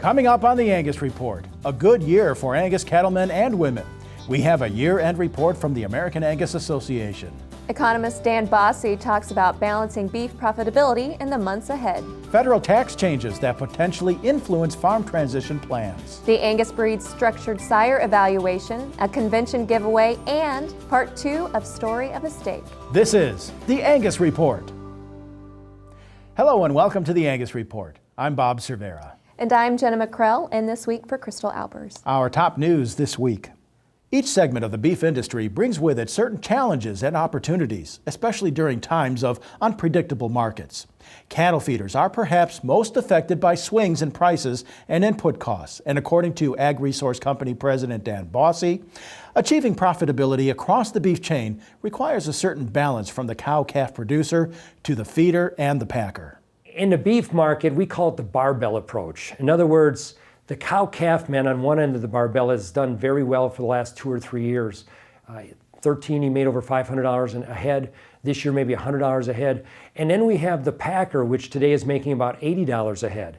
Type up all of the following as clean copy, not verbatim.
Coming up on the Angus Report, a good year for Angus cattlemen and women. We have a year-end report from the American Angus Association. Economist Dan Bossy talks about balancing beef profitability in the months ahead. Federal tax changes that potentially influence farm transition plans. The Angus breed's Structured Sire Evaluation, a convention giveaway, and part 2 of Story of a Steak. This is the Angus Report. Hello and welcome to the Angus Report. I'm Bob Cervera. And I'm Jenna McCrell, and this week for Crystal Albers. Our top news this week. Each segment of the beef industry brings with it certain challenges and opportunities, especially during times of unpredictable markets. Cattle feeders are perhaps most affected by swings in prices and input costs, and according to Ag Resource Company President Dan Bossy, achieving profitability across the beef chain requires a certain balance from the cow-calf producer to the feeder and the packer. In the beef market, we call it the barbell approach. In other words, the cow-calf man on one end of the barbell has done very well for the last 2 or 3 years. 13, he made over $500 a head. This year, maybe $100 a head. And then we have the packer, which today is making about $80 a head.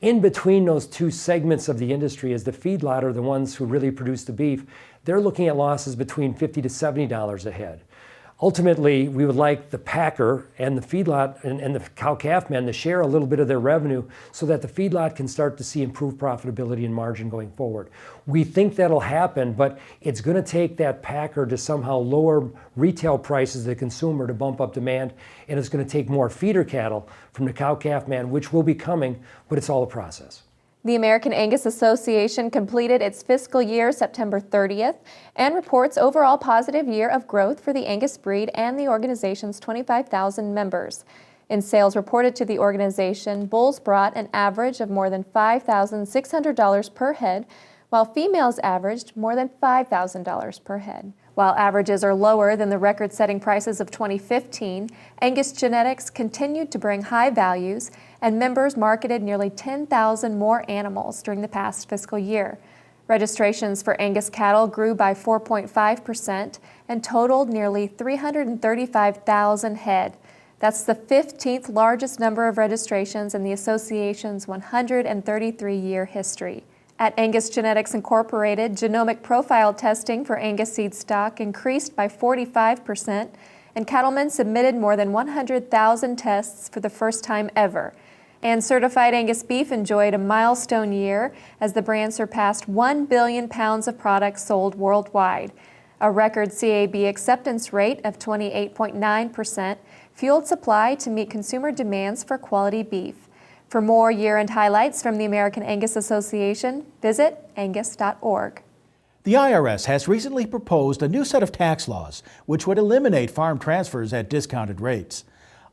In between those two segments of the industry is the feedlot, or the ones who really produce the beef. They're looking at losses between $50 to $70 a head. Ultimately, we would like the packer and the feedlot and the cow-calf man to share a little bit of their revenue so that the feedlot can start to see improved profitability and margin going forward. We think that'll happen, but it's going to take that packer to somehow lower retail prices to the consumer to bump up demand, and it's going to take more feeder cattle from the cow-calf man, which will be coming, but it's all a process. The American Angus Association completed its fiscal year September 30th and reports overall positive year of growth for the Angus breed and the organization's 25,000 members. In sales reported to the organization, bulls brought an average of more than $5,600 per head, while females averaged more than $5,000 per head. While averages are lower than the record-setting prices of 2015, Angus genetics continued to bring high values, and members marketed nearly 10,000 more animals during the past fiscal year. Registrations for Angus cattle grew by 4.5% and totaled nearly 335,000 head. That's the 15th largest number of registrations in the association's 133-year history. At Angus Genetics Incorporated, genomic profile testing for Angus seed stock increased by 45%, and cattlemen submitted more than 100,000 tests for the first time ever. And certified Angus beef enjoyed a milestone year as the brand surpassed 1 billion pounds of products sold worldwide. A record CAB acceptance rate of 28.9% fueled supply to meet consumer demands for quality beef. For more year-end highlights from the American Angus Association, visit angus.org. The IRS has recently proposed a new set of tax laws which would eliminate farm transfers at discounted rates.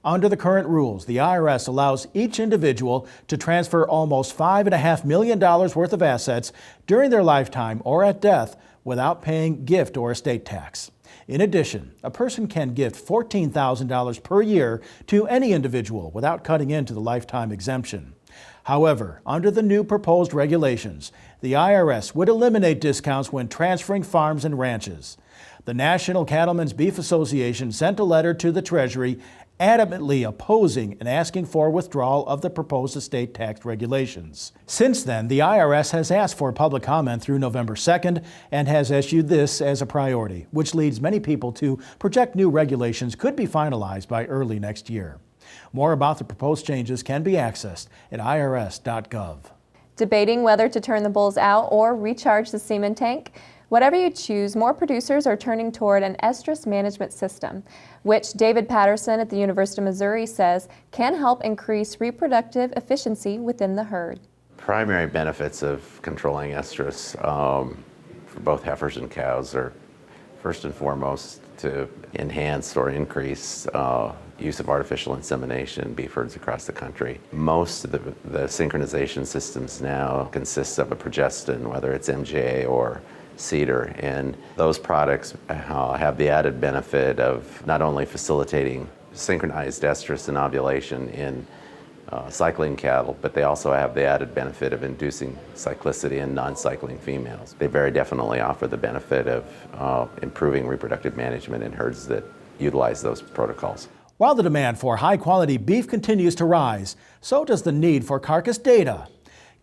Under the current rules, the IRS allows each individual to transfer almost $5.5 million worth of assets during their lifetime or at death without paying gift or estate tax. In addition, a person can gift $14,000 per year to any individual without cutting into the lifetime exemption. However, under the new proposed regulations, the IRS would eliminate discounts when transferring farms and ranches. The National Cattlemen's Beef Association sent a letter to the Treasury adamantly opposing and asking for withdrawal of the proposed estate tax regulations. Since then, the IRS has asked for public comment through November 2nd and has issued this as a priority, which leads many people to project new regulations could be finalized by early next year. More about the proposed changes can be accessed at irs.gov. Debating whether to turn the bulls out or recharge the semen tank? Whatever you choose, more producers are turning toward an estrus management system, which David Patterson at the University of Missouri says can help increase reproductive efficiency within the herd. Primary benefits of controlling estrus for both heifers and cows are first and foremost to enhance or increase use of artificial insemination in beef herds across the country. Most of the synchronization systems now consist of a progestin, whether it's MJ or cedar, and those products have the added benefit of not only facilitating synchronized estrus and ovulation in cycling cattle, but they also have the added benefit of inducing cyclicity in non-cycling females. They very definitely offer the benefit of improving reproductive management in herds that utilize those protocols. While the demand for high-quality beef continues to rise, so does the need for carcass data.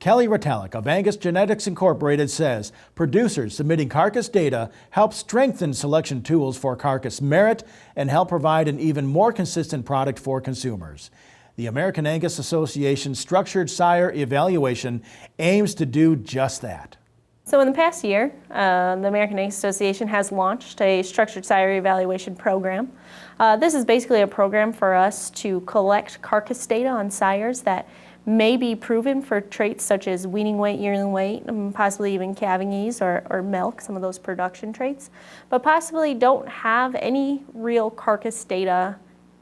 Kelly Ritalik of Angus Genetics Incorporated says producers submitting carcass data help strengthen selection tools for carcass merit and help provide an even more consistent product for consumers. The American Angus Association Structured Sire Evaluation aims to do just that. So in the past year, the American Angus Association has launched a Structured Sire Evaluation program. This is basically a program for us to collect carcass data on sires that may be proven for traits such as weaning weight, yearling weight, and possibly even calving ease or milk, some of those production traits, but possibly don't have any real carcass data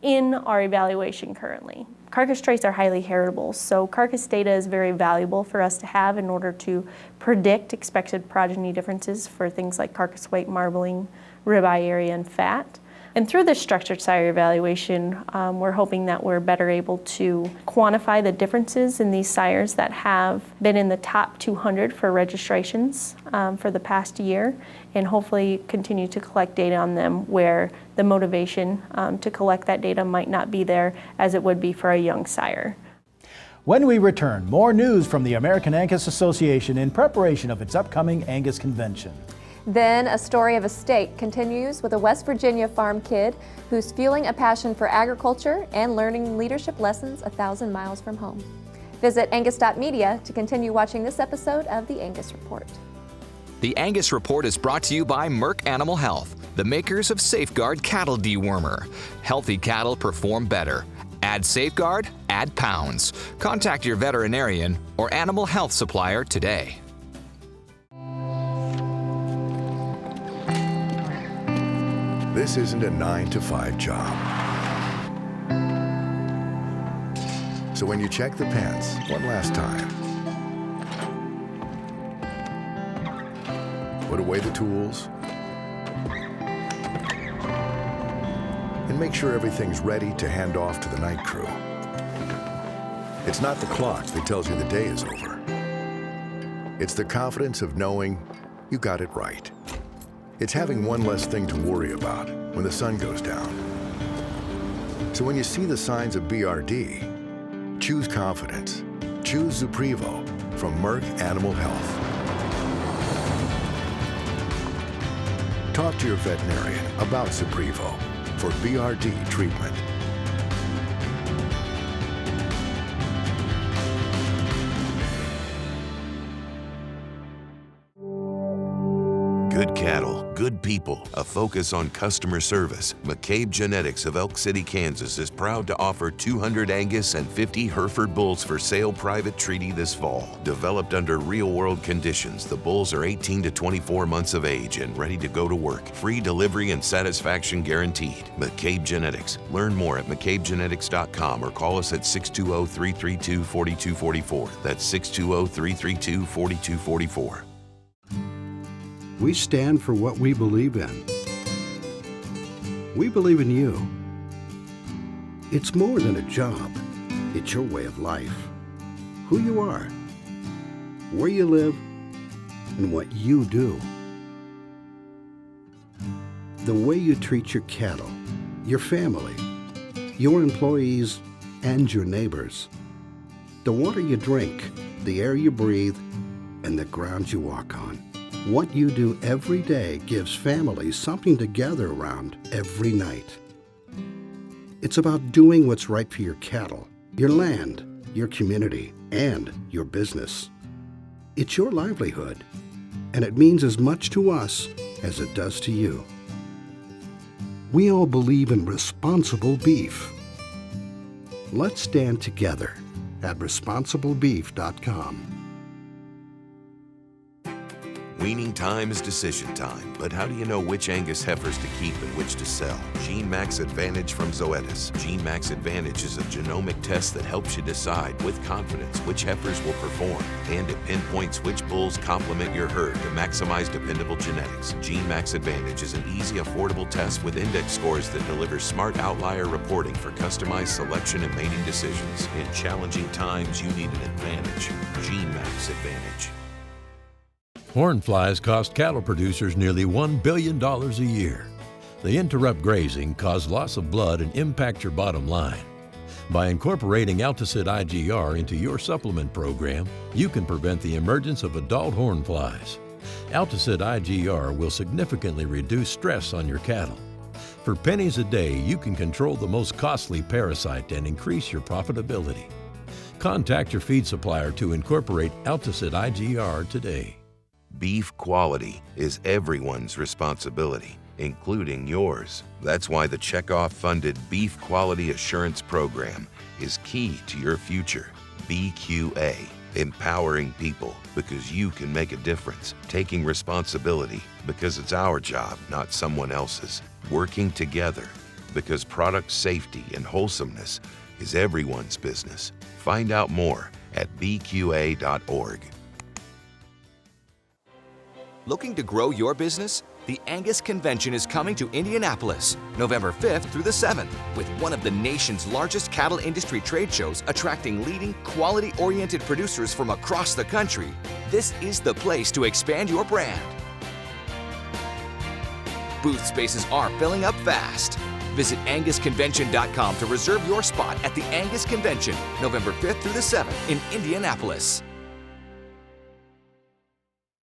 in our evaluation currently. Carcass traits are highly heritable, so carcass data is very valuable for us to have in order to predict expected progeny differences for things like carcass weight, marbling, ribeye area, and fat. And through this structured sire evaluation, we're hoping that we're better able to quantify the differences in these sires that have been in the top 200 for registrations for the past year, and hopefully continue to collect data on them where the motivation to collect that data might not be there as it would be for a young sire. When we return, more news from the American Angus Association in preparation of its upcoming Angus Convention. Then a story of a state continues with a West Virginia farm kid who's fueling a passion for agriculture and learning leadership lessons 1,000 miles from home. Visit angus.media to continue watching this episode of the Angus Report. The Angus Report is brought to you by Merck Animal Health, the makers of Safeguard Cattle Dewormer. Healthy cattle perform better. Add Safeguard, add pounds. Contact your veterinarian or animal health supplier today. This isn't a 9-to-5 job. So when you check the pants one last time, put away the tools, and make sure everything's ready to hand off to the night crew. It's not the clock that tells you the day is over. It's the confidence of knowing you got it right. It's having one less thing to worry about when the sun goes down. So when you see the signs of BRD, choose confidence. Choose Zuprevo from Merck Animal Health. Talk to your veterinarian about Zuprevo for BRD treatment. Good cattle, good people, a focus on customer service. McCabe Genetics of Elk City, Kansas is proud to offer 200 Angus and 50 Hereford bulls for sale private treaty this fall. Developed under real-world conditions, the bulls are 18 to 24 months of age and ready to go to work. Free delivery and satisfaction guaranteed. McCabe Genetics. Learn more at McCabeGenetics.com or call us at 620-332-4244. That's 620-332-4244. We stand for what we believe in. We believe in you. It's more than a job. It's your way of life. Who you are, where you live, and what you do. The way you treat your cattle, your family, your employees, and your neighbors. The water you drink, the air you breathe, and the ground you walk on. What you do every day gives families something to gather around every night. It's about doing what's right for your cattle, your land, your community, and your business. It's your livelihood, and it means as much to us as it does to you. We all believe in responsible beef. Let's stand together at responsiblebeef.com. Weaning time is decision time, but how do you know which Angus heifers to keep and which to sell? Gene Max Advantage from Zoetis. Gene Max Advantage is a genomic test that helps you decide with confidence which heifers will perform, and it pinpoints which bulls complement your herd to maximize dependable genetics. Gene Max Advantage is an easy, affordable test with index scores that deliver smart outlier reporting for customized selection and mating decisions. In challenging times, you need an advantage. Gene Max Advantage. Horn flies cost cattle producers nearly $1 billion a year. They interrupt grazing, cause loss of blood, and impact your bottom line. By incorporating Alticid IGR into your supplement program, you can prevent the emergence of adult horn flies. Alticid IGR will significantly reduce stress on your cattle. For pennies a day, you can control the most costly parasite and increase your profitability. Contact your feed supplier to incorporate Alticid IGR today. Beef quality is everyone's responsibility, including yours. That's why the Checkoff-funded Beef Quality Assurance Program is key to your future. BQA, empowering people because you can make a difference, taking responsibility because it's our job, not someone else's, working together because product safety and wholesomeness is everyone's business. Find out more at bqa.org. Looking to grow your business? The Angus Convention is coming to Indianapolis, November 5th through the 7th, with one of the nation's largest cattle industry trade shows attracting leading, quality-oriented producers from across the country. This is the place to expand your brand. Booth spaces are filling up fast. Visit angusconvention.com to reserve your spot at the Angus Convention, November 5th through the 7th in Indianapolis.